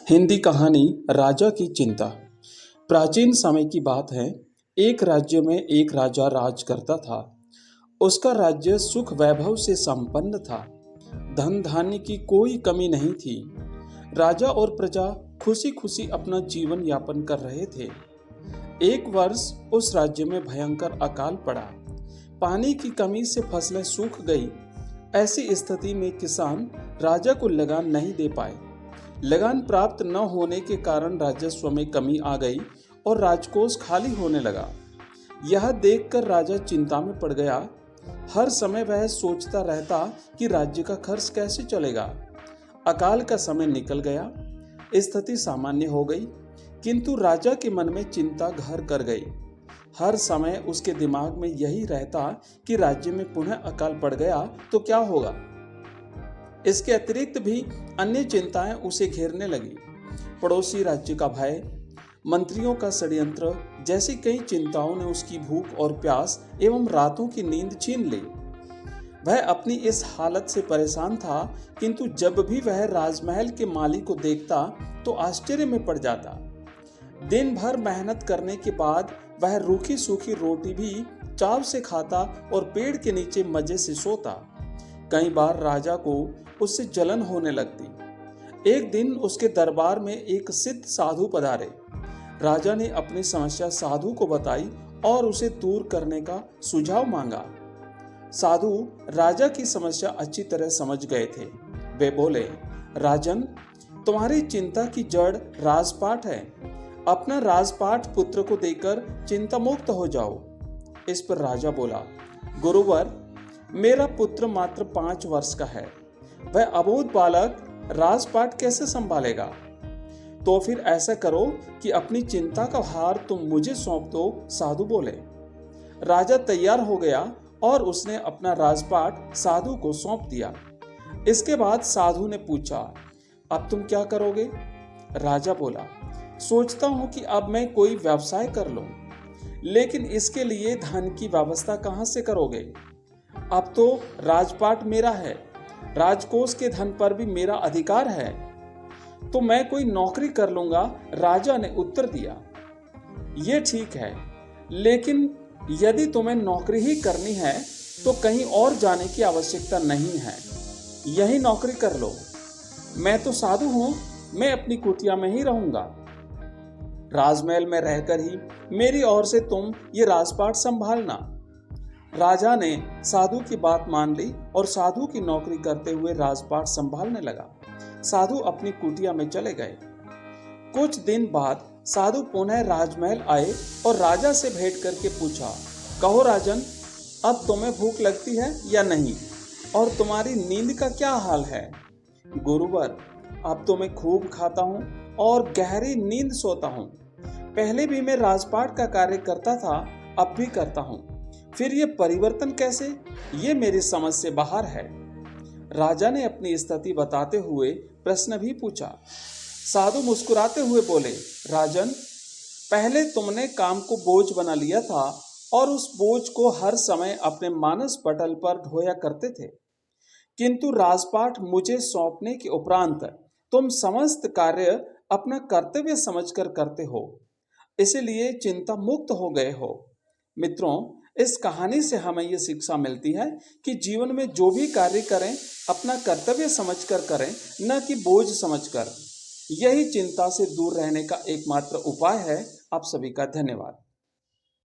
हिंदी कहानी राजा की चिंता। प्राचीन समय की बात है। एक राज्य में एक राजा राज करता था। उसका राज्य सुख वैभव से संपन्न था। धन धान्य की कोई कमी नहीं थी। राजा और प्रजा खुशी खुशी अपना जीवन यापन कर रहे थे। एक वर्ष उस राज्य में भयंकर अकाल पड़ा। पानी की कमी से फसलें सूख गई। ऐसी स्थिति में किसान राजा को लगान नहीं दे पाए। लगान प्राप्त न होने के कारण राजस्व में कमी आ गई और राजकोष खाली होने लगा। यह देखकर राजा चिंता में पड़ गया। हर समय वह सोचता रहता कि राज्य का खर्च कैसे चलेगा। अकाल का समय निकल गया, स्थिति सामान्य हो गई, किंतु राजा के मन में चिंता घर कर गई। हर समय उसके दिमाग में यही रहता कि राज्य में पुनः अकाल पड़ गया तो क्या होगा। इसके अतिरिक्त भी अन्य चिंताएं उसे घेरने लगी। पड़ोसी राज्य का भय, मंत्रियों का षड्यंत्र जैसी कई चिंताओं ने उसकी भूख और प्यास एवं रातों की नींद छीन ली। वह अपनी इस हालत से परेशान था, किंतु जब भी वह राजमहल के माली को देखता तो आश्चर्य में पड़ जाता। दिन भर मेहनत करने के बाद वह रूखी सूखी रोटी भी चाव से खाता और पेड़ के नीचे मजे से सोता। कई बार राजा को उससे जलन होने लगती। एक दिन उसके दरबार में एक सिद्ध साधु पधारे। राजा ने अपनी समस्या साधु को बताई और उसे दूर करने का सुझाव मांगा। साधु राजा की समस्या अच्छी तरह समझ गए थे। वे बोले, राजन, तुम्हारी चिंता की जड़ राजपाट है। अपना राजपाट पुत्र को देकर चिंता मुक्त हो जाओ। इस पर राजा बोला, गुरुवर, मेरा पुत्र मात्र 5 वर्ष का है। वह अबोध बालक राजपाट कैसे संभालेगा? तो फिर ऐसा करो कि अपनी चिंता का भार तुम मुझे सौंप दो, साधु बोले। राजा तैयार हो गया और उसने अपना राजपाट साधु को सौंप दिया। इसके बाद साधु ने पूछा, अब तुम क्या करोगे? राजा बोला, सोचता हूं कि अब मैं कोई व्यवसाय कर लूं, लेकिन इसके लिए धन की व्यवस्था कहां से करोगे? अब तो राजपाट मेरा है, राजकोष के धन पर भी मेरा अधिकार है, तो मैं कोई नौकरी कर लूंगा। राजा ने उत्तर दिया, ये ठीक है, लेकिन यदि तुम्हें नौकरी ही करनी है तो कहीं और जाने की आवश्यकता नहीं है, यही नौकरी कर लो। मैं तो साधु हूं, मैं अपनी कुटिया में ही रहूंगा। राजमहल में रहकर ही मेरी ओर से तुम ये राजपाट संभालना। राजा ने साधु की बात मान ली और साधु की नौकरी करते हुए राजपाट संभालने लगा। साधु अपनी कुटिया में चले गए। कुछ दिन बाद साधु पुनः राजमहल आए और राजा से भेंट करके पूछा, कहो राजन, अब तुम्हें भूख लगती है या नहीं, और तुम्हारी नींद का क्या हाल है? गुरुवर, अब तो मैं खूब खाता हूँ और गहरी नींद सोता हूँ। पहले भी मैं राजपाट का कार्य करता था, अब भी करता हूँ। फिर ये परिवर्तन कैसे? ये मेरी समझ से बाहर है। राजा ने अपनी स्थिति बताते हुए प्रश्न भी पूछा। साधु मुस्कुराते हुए बोले, राजन, पहले तुमने काम को बोझ बना लिया था और उस बोझ को हर समय अपने मानस पटल पर ढोया करते थे, किंतु राजपाट मुझे सौंपने के उपरांत तुम समस्त कार्य अपना कर्तव्य समझकर करते हो, इसलिए चिंता मुक्त हो गए हो। मित्रों, इस कहानी से हमें ये शिक्षा मिलती है कि जीवन में जो भी कार्य करें अपना कर्तव्य समझकर करें, न कि बोझ समझकर। यही चिंता से दूर रहने का एकमात्र उपाय है। आप सभी का धन्यवाद।